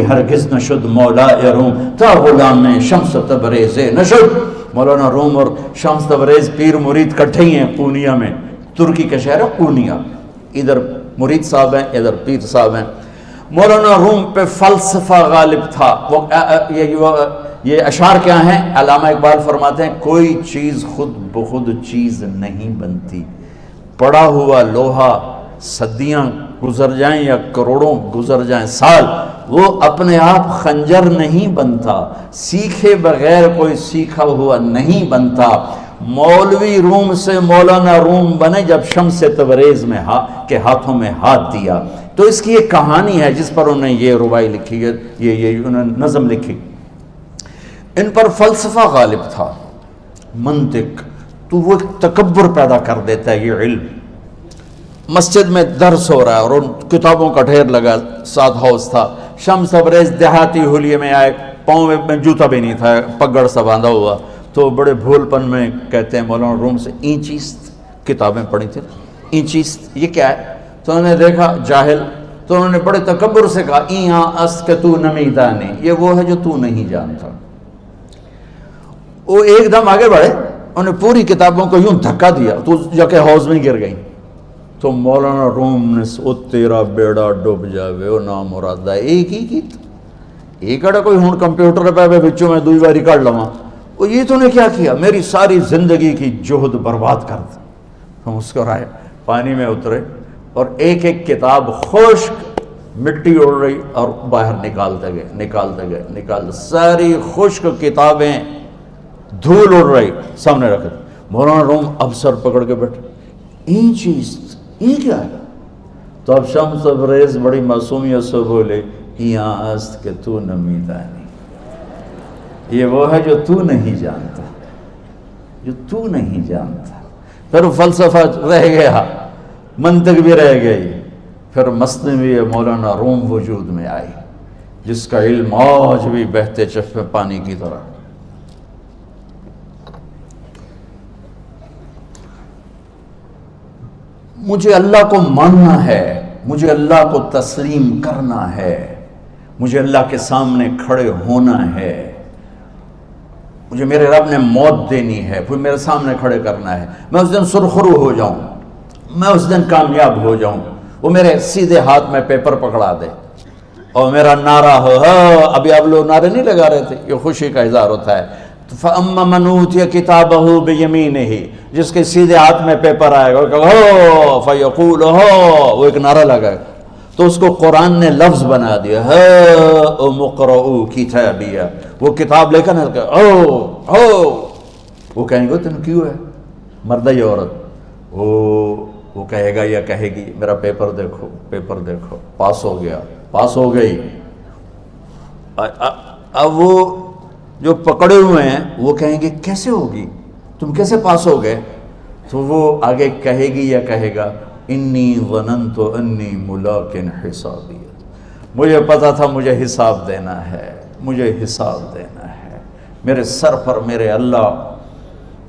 ہرگز نشد مولا روم تا غلام شمس تبریز نشد. مولانا روم اور شمس تبریز پیر مرید کٹھے ہی ہیں پونیا میں، ترکی کا شہر ہے پونیا. ادھر مرید صاحب ہیں، ادھر پیر صاحب ہیں. مولانا روم پہ فلسفہ غالب تھا. یہ اشعار کیا ہیں؟ علامہ اقبال فرماتے ہیں کوئی چیز خود بخود چیز نہیں بنتی، پڑا ہوا لوہا صدیاں گزر جائیں یا کروڑوں گزر جائیں سال، وہ اپنے آپ خنجر نہیں بنتا. سیکھے بغیر کوئی سیکھا ہوا نہیں بنتا. مولوی روم سے مولانا روم بنے جب شمس تبریز میں کے ہاتھوں میں ہاتھ دیا. تو اس کی ایک کہانی ہے جس پر انہوں نے یہ ربائی لکھی ہے، یہ انہوں نے نظم لکھی. ان پر فلسفہ غالب تھا، منطق. تو وہ تکبر پیدا کر دیتا ہے یہ علم. مسجد میں درس ہو رہا ہے اور ان کتابوں کا ڈھیر لگا، ساتھ ہاؤس تھا. شمس تبریز دیہاتی حلیے میں آئے، پاؤں میں جوتا بھی نہیں تھا، پگڑ سا باندھا ہوا. تو بڑے بھول پن میں کہتے ہیں مولانا روم سے اینچیست کتابیں پڑھی تھیں، اینچیست یہ کیا ہے؟ تو انہوں نے دیکھا جاہل، تو انہوں نے بڑے تکبر سے کہا ایہاں اس کہ تو نمیدانی، یہ وہ ہے جو تو نہیں جانتا. وہ ایک دم آگے بڑھے، انہوں نے پوری کتابوں کو یوں دھکا دیا تو جا کے حوض میں گر گئی. تو مولانا روم نے او تیرا بیڑا ڈوب جاوے او نام مرادہ ایک ہی کی ایک اڑا کوئی ہون کمپیوٹر پہ بچوں میں دوئی باری کر لواں. وہ یہ تو نے کیا کیا؟ میری ساری زندگی کی جہد برباد کر دی. ہم مسکرائے، پانی میں اترے اور ایک ایک کتاب خشک مٹی اڑ رہی اور باہر نکالتے گئے ساری خشک کتابیں دھول اڑ رہی سامنے رکھ. مولانا روم اب سر پکڑ کے بیٹھے، این چیز یہ کیا ہے؟ تو اب شمس تبریز بڑی معصومیت سے بولے یہاں است کہ تو نمیدانی، یہ وہ ہے جو تو نہیں جانتا، جو تو نہیں جانتا. پھر فلسفہ رہ گیا، منطق بھی رہ گئی. پھر مثنوی مولانا روم وجود میں آئی جس کا علم آج بھی بہتے چشمے پانی کی طرح. مجھے اللہ کو ماننا ہے، مجھے اللہ کو تسلیم کرنا ہے، مجھے اللہ کے سامنے کھڑے ہونا ہے، مجھے میرے رب نے موت دینی ہے، پھر میرے سامنے کھڑے کرنا ہے. میں اس دن سرخرو ہو جاؤں، میں اس دن کامیاب ہو جاؤں، وہ میرے سیدھے ہاتھ میں پیپر پکڑا دے اور میرا نعرہ ہو. ابھی آپ لوگ نعرے نہیں لگا رہے تھے، یہ خوشی کا اظہار ہوتا ہے. فَأَمَّا مَنْ أُوتِيَ كِتَابَهُ بِيَمِينِهِ، جس کے سیدھے ہاتھ میں پیپر آئے گا فَيَقُولُ وہ ایک نعرہ لگائے گا. تو اس کو قرآن نے لفظ بنا دیا، هَاؤْمُ اقْرَءُوا كِتَابِيَهْ. وہ کتاب لے کر وہ کہیں گے تم کیوں ہے مرد یا عورت؟ وہ کہے گا یا کہے گی میرا پیپر دیکھو، پیپر دیکھو، پاس ہو گیا، پاس ہو گئی. اب وہ جو پکڑے ہوئے ہیں وہ کہیں گے کیسے ہوگی، تم کیسے پاس ہو گئے؟ تو وہ آگے کہے گی یا کہے گا انی ظننت انی ملاقٍ حسابی، مجھے پتا تھا مجھے حساب دینا ہے، مجھے حساب دینا ہے، میرے سر پر میرے اللہ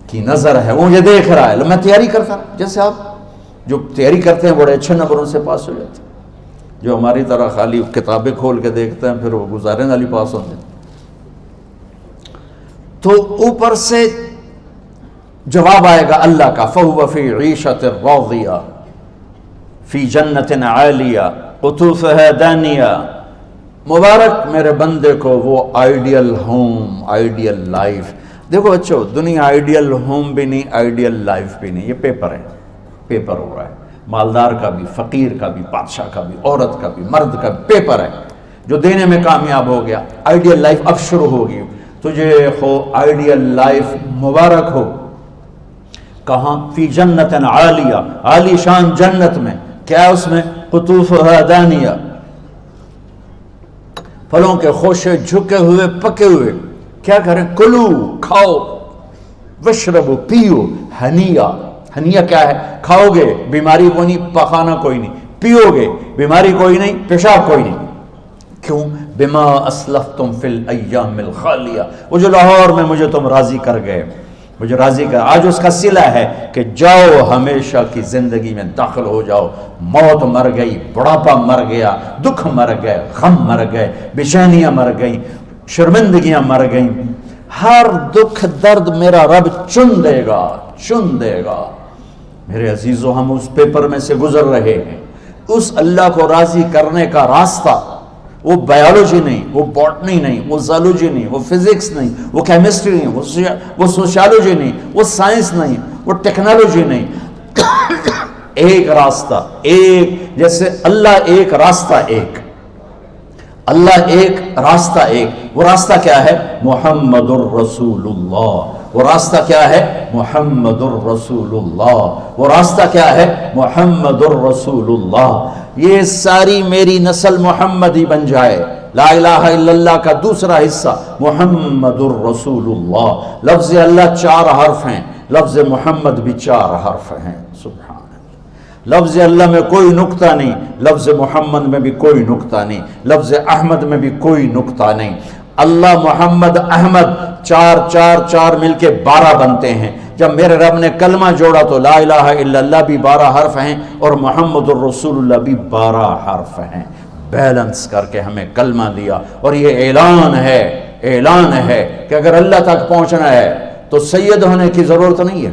کی نظر ہے، وہ مجھے دیکھ رہا ہے. میں تیاری کرتا، جیسے آپ جو تیاری کرتے ہیں بڑے اچھے نمبروں سے پاس ہو جاتے ہیں، جو ہماری طرح خالی کتابیں کھول کے دیکھتے ہیں پھر وہ گزارے والی پاس ہوتے ہیں. تو اوپر سے جواب آئے گا اللہ کا فَهُوَ فِي عِيشَةٍ رَاضِيَةٍ فِي جَنَّةٍ عَالِيَةٍ قُطُوفُهَا دَانِيَةٍ. مبارک میرے بندے کو وہ آئیڈیل ہوم، آئیڈیل لائف. دیکھو بچو، دنیا آئیڈیل ہوم بھی نہیں، آئیڈیل لائف بھی نہیں، یہ پیپر ہے، پیپر ہو رہا ہے. مالدار کا بھی، فقیر کا بھی، بادشاہ کا بھی، عورت کا بھی، مرد کا بھی پیپر ہے. جو دینے میں کامیاب ہو گیا، آئیڈیل لائف اب شروع ہوگی. تجھے ہو آئیڈیل لائف مبارک ہو. کہاں؟ فی جنت عالیہ، عالی شان جنت میں. کیا اس میں؟ قطوفها دانیہ، پھلوں کے خوشے جھکے ہوئے پکے ہوئے. کیا کریں؟ کلو، کھاؤ، وشربو، پیو، ہنیا. ہنیا کیا ہے؟ کھاؤ گے بیماری کوئی نہیں، پخانہ کوئی نہیں، پیو گے بیماری کوئی نہیں، پیشاب کوئی نہیں. کیوں؟ بما اسلفتم فی الایام الخالیہ، وہ جو لاہور میں مجھے تم راضی کر گئے. مجھے راضی کر. آج اس کا صلہ ہے کہ جاؤ ہمیشہ کی زندگی میں داخل ہو جاؤ. موت مر گئی، بڑھاپا مر گیا، دکھ مر گئے، غم مر گئے، بے چینیاں مر گئیں، شرمندگیاں مر گئیں. ہر دکھ درد میرا رب چن دے گا، چن دے گا. میرے عزیزو، ہم اس پیپر میں سے گزر رہے ہیں. اس اللہ کو راضی کرنے کا راستہ، وہ بایولوجی نہیں، وہ باٹنی نہیں، وہ زالوجی نہیں، وہ فزکس نہیں، وہ کیمسٹری نہیں، وہ سوشیالوجی نہیں، وہ سائنس نہیں، وہ ٹیکنالوجی نہیں. ایک راستہ، ایک، جیسے اللہ ایک، راستہ ایک. اللہ ایک، راستہ ایک. وہ راستہ کیا ہے؟ محمد الرسول اللہ. وہ راستہ کیا ہے؟ محمد الرسول اللہ. وہ راستہ کیا ہے؟ محمد الرسول اللہ. یہ ساری میری نسل محمدی بن جائے. لا الہ الا اللہ کا دوسرا حصہ محمد الرسول اللہ. لفظ اللہ 4 حرف ہیں، لفظ محمد بھی 4 حرف ہیں. سبحان اللہ. لفظ اللہ میں کوئی نقطہ نہیں، لفظ محمد میں بھی کوئی نقطہ نہیں، لفظ احمد میں بھی کوئی نقطہ نہیں. اللہ، محمد، احمد، 4 4 4 مل کے 12 بنتے ہیں. جب میرے رب نے کلمہ جوڑا تو لا الہ الا اللہ بھی 12 حرف ہیں اور محمد الرسول اللہ بھی 12 حرف ہیں. بیلنس کر کے ہمیں کلمہ دیا. اور یہ اعلان ہے، اعلان ہے کہ اگر اللہ تک پہنچنا ہے تو سید ہونے کی ضرورت نہیں ہے،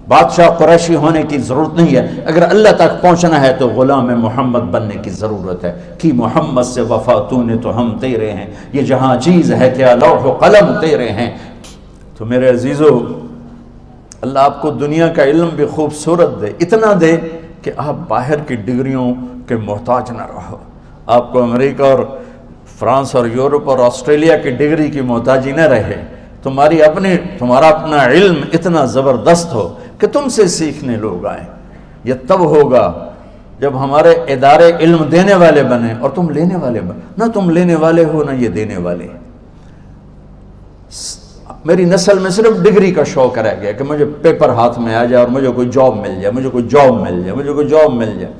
بادشاہ قریشی ہونے کی ضرورت نہیں ہے. اگر اللہ تک پہنچنا ہے تو غلام محمد بننے کی ضرورت ہے. کہ محمد سے وفا تو نے تو ہم تیرے ہیں، یہ جہاں چیز ہے کیا لوح و قلم تیرے ہیں. تو میرے عزیزو، اللہ آپ کو دنیا کا علم بھی خوبصورت دے، اتنا دے کہ آپ باہر کی ڈگریوں کے محتاج نہ رہو. آپ کو امریکہ اور فرانس اور یورپ اور آسٹریلیا کی ڈگری کی محتاجی نہ رہے. تمہارا اپنا علم اتنا زبردست ہو کہ تم سے سیکھنے لوگ آئیں. یہ تب ہوگا جب ہمارے ادارے علم دینے والے بنے اور تم لینے والے بنے. نہ تم لینے والے ہو نہ یہ دینے والے. میری نسل میں صرف ڈگری کا شوق رہ گیا کہ مجھے پیپر ہاتھ میں آ جائے اور مجھے کوئی جاب مل جائے، مجھے کوئی جاب مل جائے، مجھے کوئی جاب مل جائے.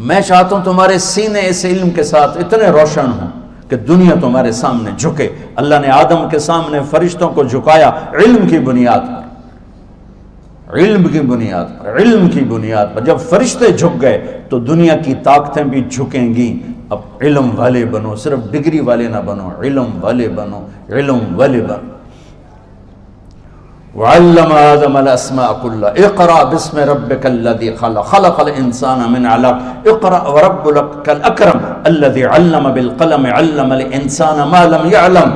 میں چاہتا ہوں تمہارے سینے اس علم کے ساتھ اتنے روشن ہوں کہ دنیا تمہارے سامنے جھکے. اللہ نے آدم کے سامنے فرشتوں کو جھکایا علم کی بنیاد پر، علم کی بنیاد پر، علم کی بنیاد پر. جب فرشتے جھک گئے تو دنیا کی طاقتیں بھی جھکیں گی. اب علم والے بنو، صرف ڈگری والے نہ بنو، علم والے بنو، علم والے بنو. وعلم آدم الاسماء كلها اقرأ باسم ربك الذي خلق خلق الانسان من علق اقرأ وربك الاكرم الذي علم بالقلم علم الانسان ما لم يعلم.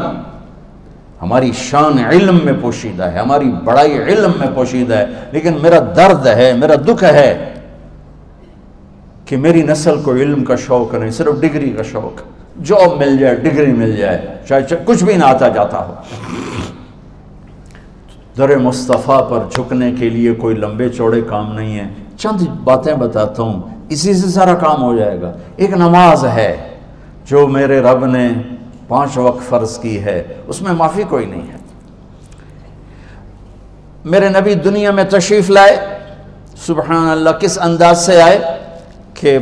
ہماری شان علم میں پوشیدہ ہے، ہماری بڑائی علم میں پوشیدہ ہے. لیکن میرا درد ہے، میرا دکھ ہے کہ میری نسل کو علم کا شوق نہیں، صرف ڈگری کا شوق. جاب مل جائے، ڈگری مل جائے، چاہے کچھ بھی نہ آتا جاتا ہو. در مصطفیٰ پر جھکنے کے لیے کوئی لمبے چوڑے کام نہیں ہیں. چند باتیں بتاتا ہوں، اسی سے سارا کام ہو جائے گا. ایک نماز ہے جو میرے رب نے 5 وقت فرض کی ہے، اس میں معافی کوئی نہیں ہے. میرے نبی دنیا میں تشریف لائے، سبحان اللہ، کس انداز سے آئے کہ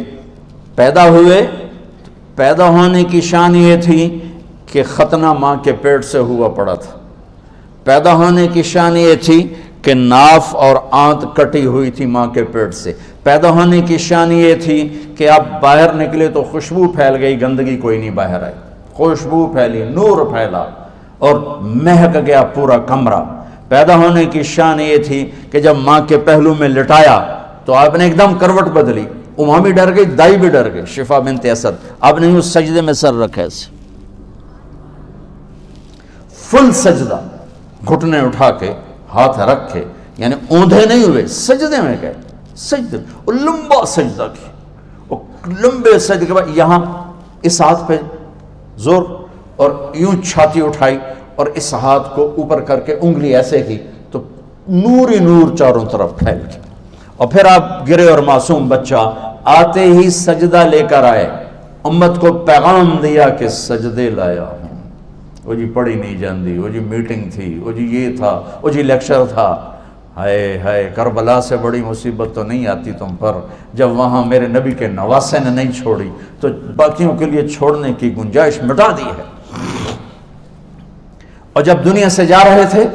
پیدا ہوئے. پیدا ہونے کی شان یہ تھی کہ ختنہ ماں کے پیٹ سے ہوا پڑا تھا. پیدا ہونے کی شان یہ تھی کہ ناف اور آنت کٹی ہوئی تھی ماں کے پیٹ سے. پیدا ہونے کی شان یہ تھی کہ آپ باہر نکلے تو خوشبو پھیل گئی، گندگی کوئی نہیں باہر آئی. خوشبو پھیلی، نور پھیلا اور مہک گیا پورا کمرہ. پیدا ہونے کی شان یہ تھی کہ جب ماں کے پہلو میں لٹایا تو آپ نے ایک دم کروٹ بدلی. ماں بھی ڈر گئی، دائی بھی ڈر گئی، شفا بنت اسد. آپ نے اس سجدے میں سر رکھا ایسے، فل سجدہ، گھٹنے اٹھا کے ہاتھ رکھے، یعنی اوندھے نہیں ہوئے، سجدے میں گئے. سجدے اور لمبا سجدہ کی، اور لمبے سجدے کے بعد یہاں اس ہاتھ پہ زور اور یوں چھاتی اٹھائی اور اس ہاتھ کو اوپر کر کے انگلی ایسے کی تو نور ہی نور چاروں طرف پھیل گیا. اور پھر آپ گرے اور معصوم بچہ آتے ہی سجدہ لے کر آئے، امت کو پیغام دیا کہ سجدے لایا ہوں. وہ جی پڑھی نہیں جاندی، وہ جی میٹنگ تھی، وہ جی یہ تھا، وہ جی لیکچر تھا. ہائے ہائے، کربلا سے بڑی مصیبت تو نہیں آتی تم پر جب وہاں میرے نبی کے نواسے نے نہیں چھوڑی تو باقیوں کے لیے چھوڑنے کی گنجائش مٹا دی ہے. اور جب دنیا سے جا رہے تھے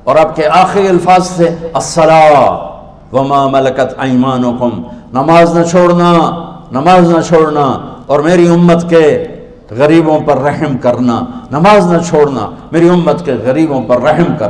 اور آپ کے آخری الفاظ سے الصلاۃ وما ملکت ایمانکم، نماز نہ چھوڑنا، نماز نہ چھوڑنا، اور میری امت کے غریبوں پر رحم کرنا، نماز نہ چھوڑنا، میری امت کے غریبوں پر رحم کر۔